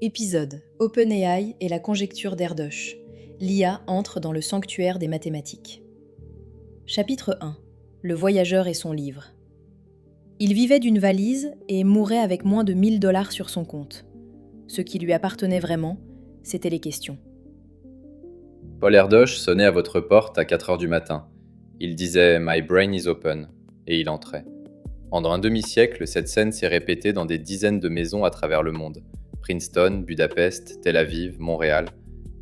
Épisode OpenAI et la conjecture d'Erdos. L'IA entre dans le sanctuaire des mathématiques. Chapitre 1. Le voyageur et son livre. Il vivait d'une valise et mourait avec moins de 1000 $ sur son compte. Ce qui lui appartenait vraiment, c'était les questions. Paul Erdos sonnait à votre porte à 4 heures du matin. Il disait « My brain is open » et il entrait. Pendant un demi-siècle, cette scène s'est répétée dans des dizaines de maisons à travers le monde. Princeton, Budapest, Tel Aviv, Montréal.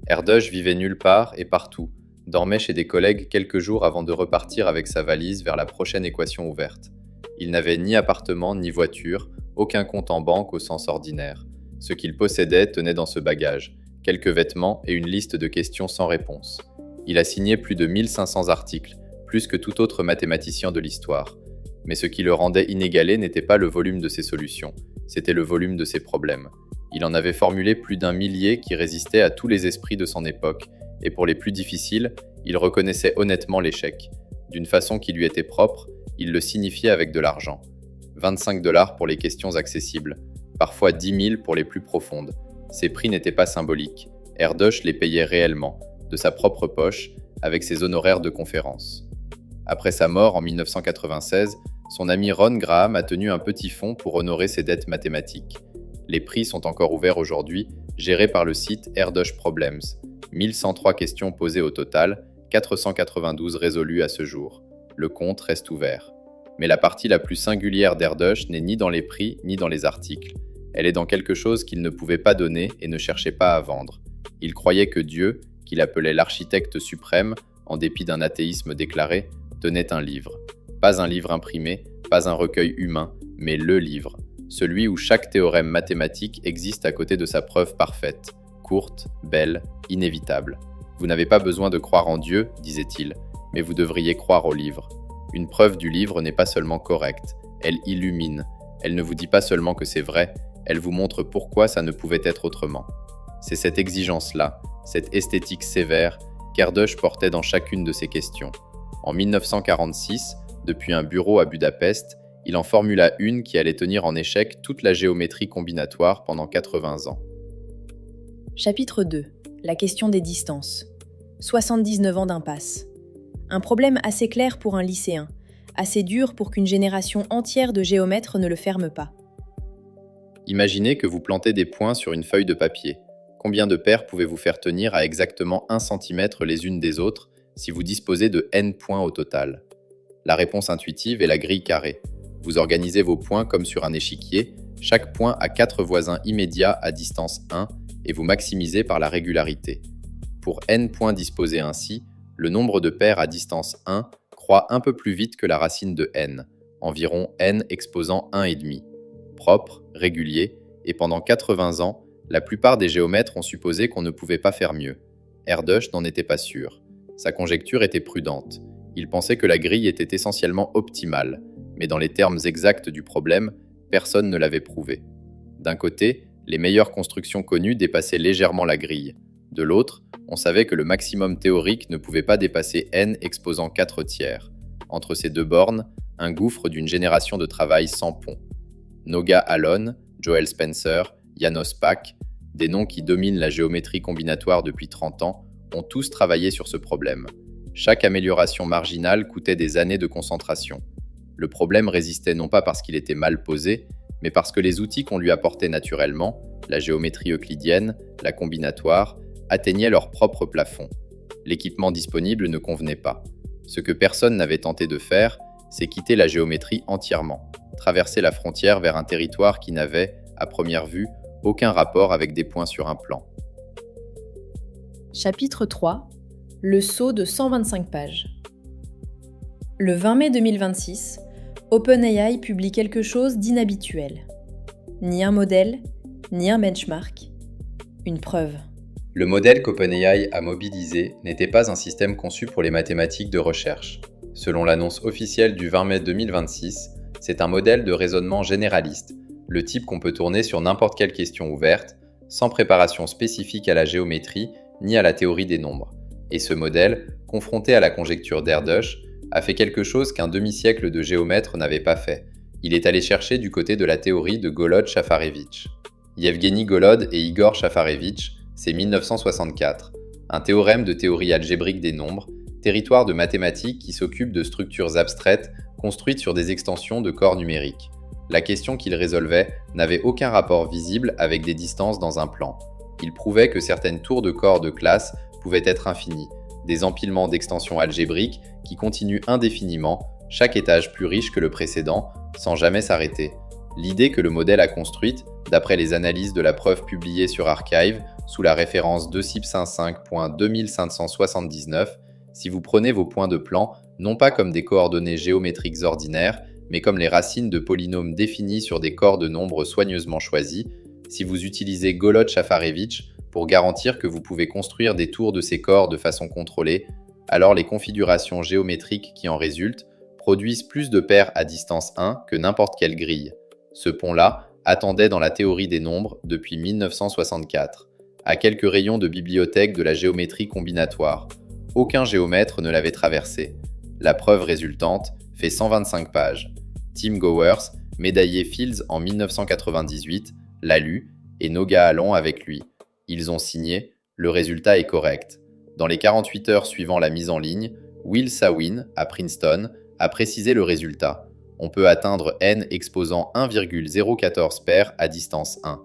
Erdos vivait nulle part et partout, dormait chez des collègues quelques jours avant de repartir avec sa valise vers la prochaine équation ouverte. Il n'avait ni appartement ni voiture, aucun compte en banque au sens ordinaire. Ce qu'il possédait tenait dans ce bagage, quelques vêtements et une liste de questions sans réponse. Il a signé plus de 1500 articles, plus que tout autre mathématicien de l'histoire. Mais ce qui le rendait inégalé n'était pas le volume de ses solutions, c'était le volume de ses problèmes. Il en avait formulé plus d'1 millier qui résistaient à tous les esprits de son époque, et pour les plus difficiles, il reconnaissait honnêtement l'échec. D'une façon qui lui était propre, il le signifiait avec de l'argent. 25 $ pour les questions accessibles, parfois 10 000 pour les plus profondes. Ces prix n'étaient pas symboliques. Erdos les payait réellement, de sa propre poche, avec ses honoraires de conférence. Après sa mort en 1996, son ami Ron Graham a tenu un petit fonds pour honorer ses dettes mathématiques. Les prix sont encore ouverts aujourd'hui, gérés par le site Erdos Problems. 1103 questions posées au total, 492 résolues à ce jour. Le compte reste ouvert. Mais la partie la plus singulière d'Erdos n'est ni dans les prix ni dans les articles. Elle est dans quelque chose qu'il ne pouvait pas donner et ne cherchait pas à vendre. Il croyait que Dieu, qu'il appelait l'architecte suprême, en dépit d'un athéisme déclaré, tenait un livre. Pas un livre imprimé, pas un recueil humain, mais le livre. Celui où chaque théorème mathématique existe à côté de sa preuve parfaite, courte, belle, inévitable. Vous n'avez pas besoin de croire en Dieu, disait-il, mais vous devriez croire au livre. Une preuve du livre n'est pas seulement correcte, elle illumine. Elle ne vous dit pas seulement que c'est vrai, elle vous montre pourquoi ça ne pouvait être autrement. C'est cette exigence-là, cette esthétique sévère, qu'Erdos portait dans chacune de ses questions. En 1946, depuis un bureau à Budapest, il en formula une qui allait tenir en échec toute la géométrie combinatoire pendant 80 ans. Chapitre 2. La question des distances. 79 ans d'impasse. Un problème assez clair pour un lycéen, assez dur pour qu'une génération entière de géomètres ne le ferme pas. Imaginez que vous plantez des points sur une feuille de papier. Combien de paires pouvez-vous faire tenir à exactement 1 cm les unes des autres si vous disposez de n points au total? La réponse intuitive est la grille carrée. Vous organisez vos points comme sur un échiquier, chaque point a 4 voisins immédiats à distance 1 et vous maximisez par la régularité. Pour n points disposés ainsi, le nombre de paires à distance 1 croît un peu plus vite que la racine de n, environ n exposant 1,5. Propre, régulier, et pendant 80 ans, la plupart des géomètres ont supposé qu'on ne pouvait pas faire mieux. Erdos n'en était pas sûr. Sa conjecture était prudente. Il pensait que la grille était essentiellement optimale, mais dans les termes exacts du problème, personne ne l'avait prouvé. D'un côté, les meilleures constructions connues dépassaient légèrement la grille. De l'autre, on savait que le maximum théorique ne pouvait pas dépasser n exposant 4 tiers. Entre ces deux bornes, un gouffre d'une génération de travail sans pont. Noga Alon, Joel Spencer, János Pák, des noms qui dominent la géométrie combinatoire depuis 30 ans, ont tous travaillé sur ce problème. Chaque amélioration marginale coûtait des années de concentration. Le problème résistait non pas parce qu'il était mal posé, mais parce que les outils qu'on lui apportait naturellement, la géométrie euclidienne, la combinatoire, atteignaient leur propre plafond. L'équipement disponible ne convenait pas. Ce que personne n'avait tenté de faire, c'est quitter la géométrie entièrement, traverser la frontière vers un territoire qui n'avait, à première vue, aucun rapport avec des points sur un plan. Chapitre 3. Le saut de 125 pages. Le 20 mai 2026, OpenAI publie quelque chose d'inhabituel. Ni un modèle, ni un benchmark, une preuve. Le modèle qu'OpenAI a mobilisé n'était pas un système conçu pour les mathématiques de recherche. Selon l'annonce officielle du 20 mai 2026, c'est un modèle de raisonnement généraliste, le type qu'on peut tourner sur n'importe quelle question ouverte, sans préparation spécifique à la géométrie ni à la théorie des nombres. Et ce modèle, confronté à la conjecture d'Erdos, a fait quelque chose qu'un demi-siècle de géomètres n'avait pas fait. Il est allé chercher du côté de la théorie de Golod-Chafarevitch. Yevgeny Golod et Igor Shafarevitch, c'est 1964. Un théorème de théorie algébrique des nombres, territoire de mathématiques qui s'occupe de structures abstraites construites sur des extensions de corps numériques. La question qu'il résolvait n'avait aucun rapport visible avec des distances dans un plan. Il prouvait que certaines tours de corps de classe pouvaient être infinies, des empilements d'extensions algébriques qui continuent indéfiniment, chaque étage plus riche que le précédent, sans jamais s'arrêter. L'idée que le modèle a construite, d'après les analyses de la preuve publiée sur Archive, sous la référence 2CIP55.2579, si vous prenez vos points de plan, non pas comme des coordonnées géométriques ordinaires, mais comme les racines de polynômes définis sur des corps de nombres soigneusement choisis, si vous utilisez Golod-Shafarevitch pour garantir que vous pouvez construire des tours de ces corps de façon contrôlée, alors les configurations géométriques qui en résultent produisent plus de paires à distance 1 que n'importe quelle grille. Ce pont-là attendait dans la théorie des nombres depuis 1964, à quelques rayons de bibliothèque de la géométrie combinatoire. Aucun géomètre ne l'avait traversé. La preuve résultante fait 125 pages. Tim Gowers, médaillé Fields en 1998, l'a lu et Noga Allon avec lui. Ils ont signé, le résultat est correct. Dans les 48 heures suivant la mise en ligne, Will Sawin, à Princeton, a précisé le résultat. On peut atteindre n exposant 1,014 paires à distance 1.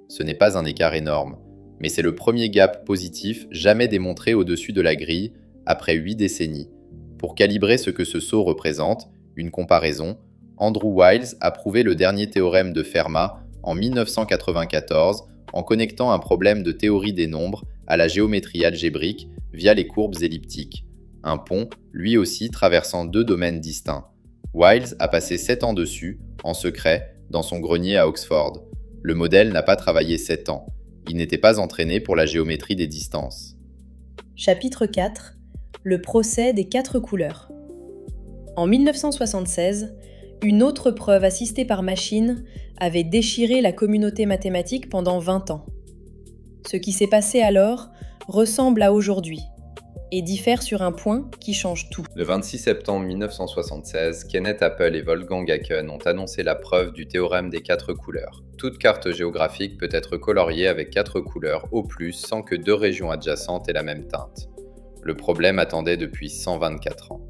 Ce n'est pas un écart énorme, mais c'est le premier gap positif jamais démontré au-dessus de la grille après 8 décennies. Pour calibrer ce que ce saut représente, une comparaison, Andrew Wiles a prouvé le dernier théorème de Fermat en 1994 en connectant un problème de théorie des nombres à la géométrie algébrique via les courbes elliptiques. Un pont, lui aussi, traversant deux domaines distincts. Wiles a passé 7 ans dessus, en secret, dans son grenier à Oxford. Le modèle n'a pas travaillé 7 ans. Il n'était pas entraîné pour la géométrie des distances. Chapitre 4. Le procès des 4 couleurs. En 1976, une autre preuve assistée par machine avait déchiré la communauté mathématique pendant 20 ans. Ce qui s'est passé alors ressemble à aujourd'hui et diffère sur un point qui change tout. Le 26 septembre 1976, Kenneth Apple et Wolfgang Haken ont annoncé la preuve du théorème des 4 couleurs. Toute carte géographique peut être coloriée avec 4 couleurs au plus sans que 2 régions adjacentes aient la même teinte. Le problème attendait depuis 124 ans.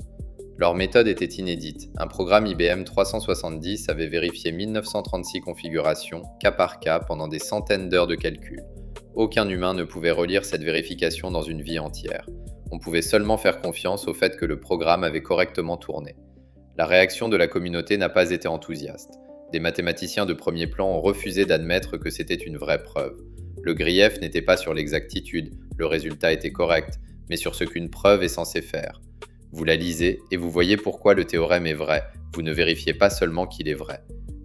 Leur méthode était inédite. Un programme IBM 370 avait vérifié 1936 configurations, cas par cas, pendant des centaines d'heures de calcul. Aucun humain ne pouvait relire cette vérification dans une vie entière. On pouvait seulement faire confiance au fait que le programme avait correctement tourné. La réaction de la communauté n'a pas été enthousiaste. Des mathématiciens de premier plan ont refusé d'admettre que c'était une vraie preuve. Le grief n'était pas sur l'exactitude, le résultat était correct, mais sur ce qu'une preuve est censée faire. Vous la lisez et vous voyez pourquoi le théorème est vrai, vous ne vérifiez pas seulement qu'il est vrai.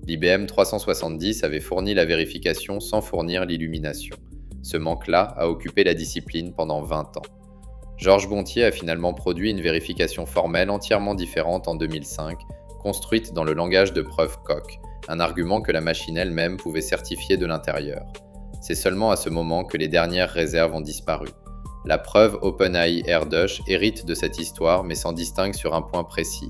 L'IBM 370 avait fourni la vérification sans fournir l'illumination. Ce manque-là a occupé la discipline pendant 20 ans. Georges Gontier a finalement produit une vérification formelle entièrement différente en 2005, construite dans le langage de preuve Coq, un argument que la machine elle-même pouvait certifier de l'intérieur. C'est seulement à ce moment que les dernières réserves ont disparu. La preuve OpenAI Erdos hérite de cette histoire mais s'en distingue sur un point précis.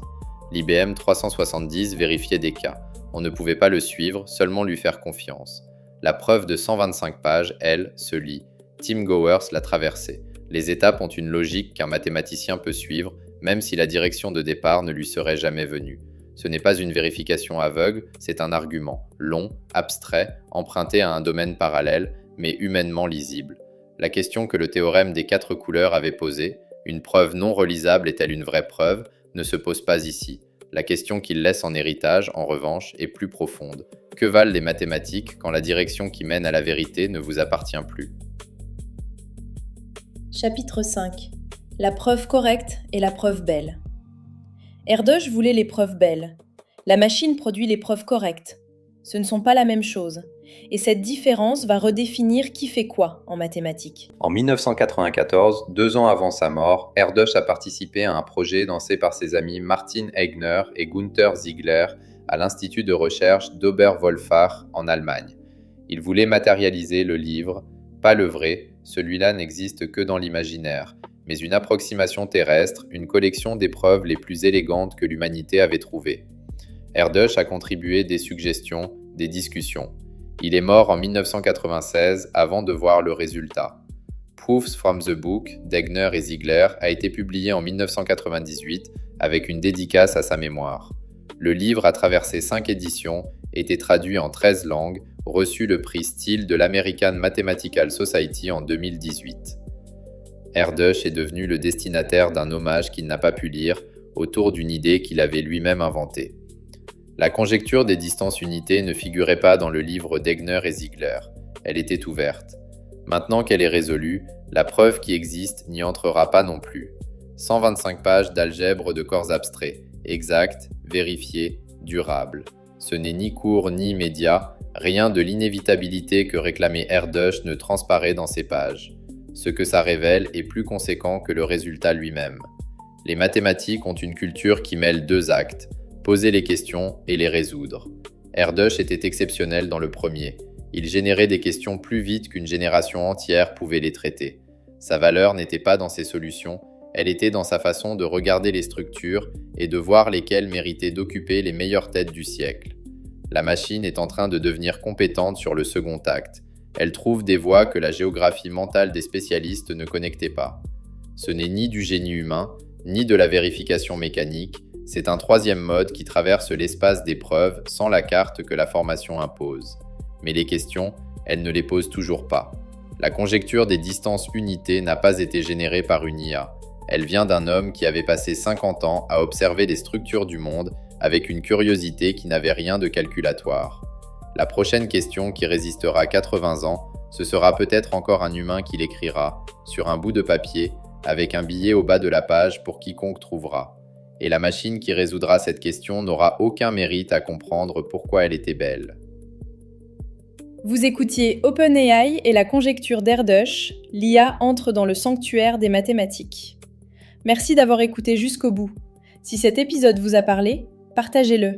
L'IBM 370 vérifiait des cas. On ne pouvait pas le suivre, seulement lui faire confiance. La preuve de 125 pages, elle, se lit. Tim Gowers l'a traversée. Les étapes ont une logique qu'un mathématicien peut suivre, même si la direction de départ ne lui serait jamais venue. Ce n'est pas une vérification aveugle, c'est un argument, long, abstrait, emprunté à un domaine parallèle, mais humainement lisible. La question que le théorème des 4 couleurs avait posée, une preuve non relisable est-elle une vraie preuve, ne se pose pas ici. La question qu'il laisse en héritage, en revanche, est plus profonde. Que valent les mathématiques quand la direction qui mène à la vérité ne vous appartient plus ? Chapitre 5. La preuve correcte et la preuve belle. Erdos voulait les preuves belles. La machine produit les preuves correctes. Ce ne sont pas la même chose. Et cette différence va redéfinir qui fait quoi en mathématiques. En 1994, 2 ans avant sa mort, Erdos a participé à un projet lancé par ses amis Martin Eigner et Günther Ziegler à l'Institut de recherche d'Oberwolfach en Allemagne. Il voulait matérialiser le livre, pas le vrai, celui-là n'existe que dans l'imaginaire, mais une approximation terrestre, une collection des preuves les plus élégantes que l'humanité avait trouvées. Erdos a contribué des suggestions, des discussions. Il est mort en 1996 avant de voir le résultat. Proofs from the Book d'Egner et Ziegler a été publié en 1998 avec une dédicace à sa mémoire. Le livre a traversé 5 éditions, été traduit en 13 langues, reçu le prix Steele de l'American Mathematical Society en 2018. Erdős est devenu le destinataire d'un hommage qu'il n'a pas pu lire autour d'une idée qu'il avait lui-même inventée. La conjecture des distances unités ne figurait pas dans le livre d'Egner et Ziegler, elle était ouverte. Maintenant qu'elle est résolue, la preuve qui existe n'y entrera pas non plus. 125 pages d'algèbre de corps abstraits, exacts, vérifiés, durables. Ce n'est ni court ni immédiat, rien de l'inévitabilité que réclamait Erdős ne transparaît dans ces pages. Ce que ça révèle est plus conséquent que le résultat lui-même. Les mathématiques ont une culture qui mêle 2 actes, poser les questions et les résoudre. Erdős était exceptionnel dans le premier. Il générait des questions plus vite qu'une génération entière pouvait les traiter. Sa valeur n'était pas dans ses solutions, elle était dans sa façon de regarder les structures et de voir lesquelles méritaient d'occuper les meilleures têtes du siècle. La machine est en train de devenir compétente sur le second acte. Elle trouve des voies que la géographie mentale des spécialistes ne connectait pas. Ce n'est ni du génie humain, ni de la vérification mécanique, c'est un troisième mode qui traverse l'espace des preuves sans la carte que la formation impose. Mais les questions, elle ne les pose toujours pas. La conjecture des distances unités n'a pas été générée par une IA. Elle vient d'un homme qui avait passé 50 ans à observer les structures du monde avec une curiosité qui n'avait rien de calculatoire. La prochaine question qui résistera 80 ans, ce sera peut-être encore un humain qui l'écrira, sur un bout de papier, avec un billet au bas de la page pour quiconque trouvera. Et la machine qui résoudra cette question n'aura aucun mérite à comprendre pourquoi elle était belle. Vous écoutiez OpenAI et la conjecture d'Erdős, l'IA entre dans le sanctuaire des mathématiques. Merci d'avoir écouté jusqu'au bout. Si cet épisode vous a parlé, partagez-le.